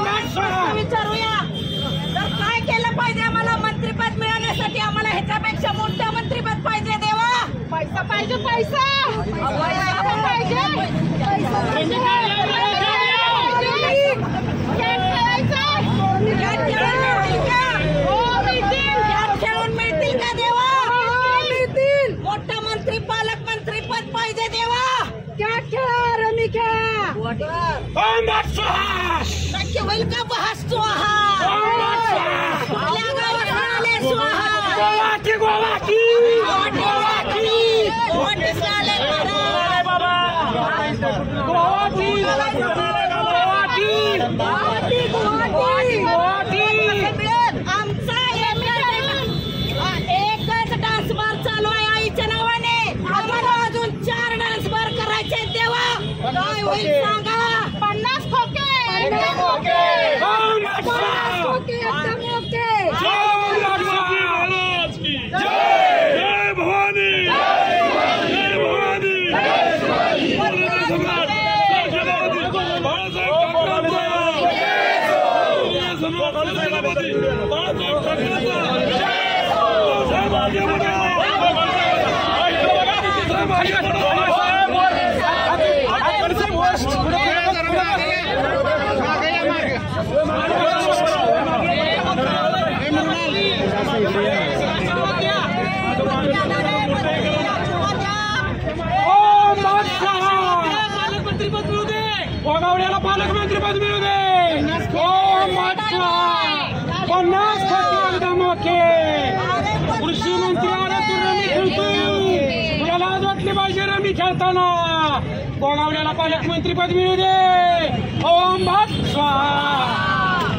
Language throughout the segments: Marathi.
विचारूया तर काय केलं पाहिजे आम्हाला मंत्रिपद मिळवण्यासाठी आम्हाला ह्याच्यापेक्षा मोठं मंत्रिपद पाहिजे देवा पैसा पाहिजे पैसा खेळून मिळतील का देवा मोठं मंत्री पालकमंत्री पद पाहिजे देवा रमी नक्की होईल का बहास स्वाहा कुठल्या गावात आले स्वाहा आमचा एकच डान्स बार चालू आहे आईच्या नावाने आम्हाला अजून 4 डान्स बार करायचे देवा काय होईल सांगा 50 खोके गोगावड्याला पालकमंत्रीपद मिळू दे 50 कोटी एकदम ओके कृषी मंत्री आले तू रमी खेळतोय तुला लाज वाटली पाहिजे रमी खेळताना गोगावड्याला पालकमंत्रीपद मिळू दे ओम भट स्वाहा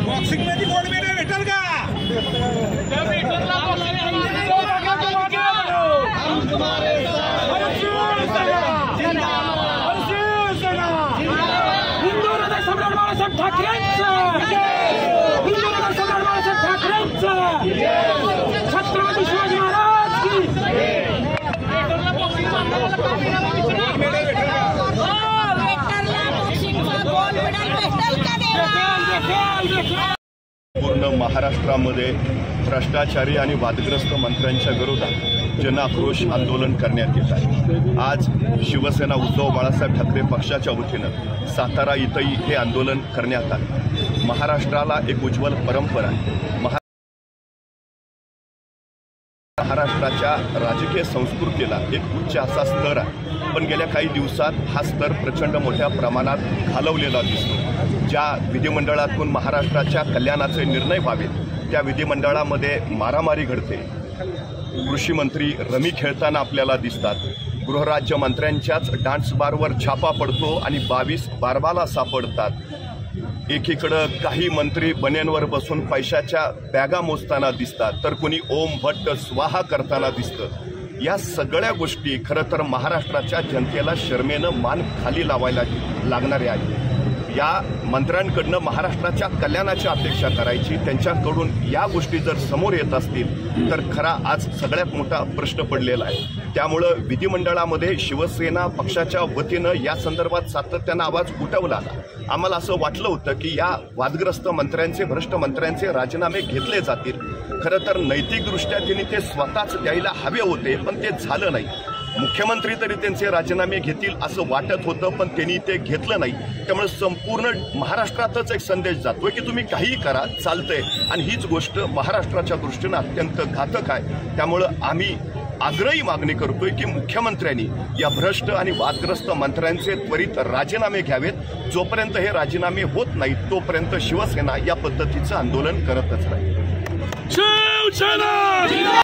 बॉक्सिंग मध्ये गोल्ड मेडल भेटेल का सम्राट बाळासाहेब ठाकरेंचं छत्रपती शिवाजी महाराज की पूर्ण महाराष्ट्रामध्ये भ्रष्टाचारी आणि वादग्रस्त मंत्र्यांच्या विरोधात जनाक्रोश आंदोलन करण्यात येत आहे। आज शिवसेना उद्धव बाळासाहेब ठाकरे पक्षाच्या वतीनं सातारा इथंही हे आंदोलन करण्यात आले। महाराष्ट्राला एक उज्ज्वल परंपरा आहे। महाराष्ट्राच्या राजकीय संस्कृतीला एक उच्च असा स्तर आहे, पण गेल्या काही दिवसात हा स्तर प्रचंड मोठ्या प्रमाणात घालवलेला दिसतो। ज्या विधिमंडळातून महाराष्ट्राच्या कल्याणाचे निर्णय व्हावेत त्या विधिमंडळामध्ये मारामारी घडते। कृषी मंत्री रमी खेळताना आपल्याला दिसतात। गृहराज्य मंत्र्यांच्याच डान्स बारवर छापा पडतो आणि 22 बारबाला सापडतात। एकीकडे काही मंत्री बन्यांवर बसून पैशाच्या बॅगा मोजताना दिसतात, तर कोणी ओम भट्ट स्वाहा करताना दिसतं। या सगळ्या गोष्टी खरं तर महाराष्ट्राच्या जनतेला शर्मेनं मान खाली लावायला लागणारे आहेत। या मंत्र्यांकडनं महाराष्ट्राच्या कल्याणाची अपेक्षा करायची. त्यांच्याकडून या गोष्टी जर समोर येत असतील तर खरा आज सगळ्यात मोठा प्रश्न पडलेला आहे. त्यामुळं विधिमंडळामध्ये शिवसेना पक्षाच्या वतीनं या संदर्भात सातत्यानं आवाज उठवला. आम्हाला असं वाटलं होतं की या वादग्रस्त मंत्र्यांचे, भ्रष्ट मंत्र्यांचे राजीनामे घेतले जातील. खरं तर नैतिकदृष्ट्या त्यांनी ते स्वतःच द्यायला हवे होते, पण ते झालं नाही. मुख्यमंत्री तरी त्यांचे राजीनामे घेतील असं वाटत होतं, पण त्यांनी ते घेतलं नाही. त्यामुळे संपूर्ण महाराष्ट्रातच एक संदेश जातोय की तुम्ही काहीही करा, चालतंय. आणि हीच गोष्ट महाराष्ट्राच्या दृष्टीनं अत्यंत घातक आहे. त्यामुळं आम्ही आग्रही मागणी करतोय की मुख्यमंत्र्यांनी या भ्रष्ट आणि वादग्रस्त मंत्र्यांचे त्वरित राजीनामे घ्यावेत. जोपर्यंत हे राजीनामे होत नाहीत तोपर्यंत शिवसेना या पद्धतीचं आंदोलन करतच राहील. शिवसेना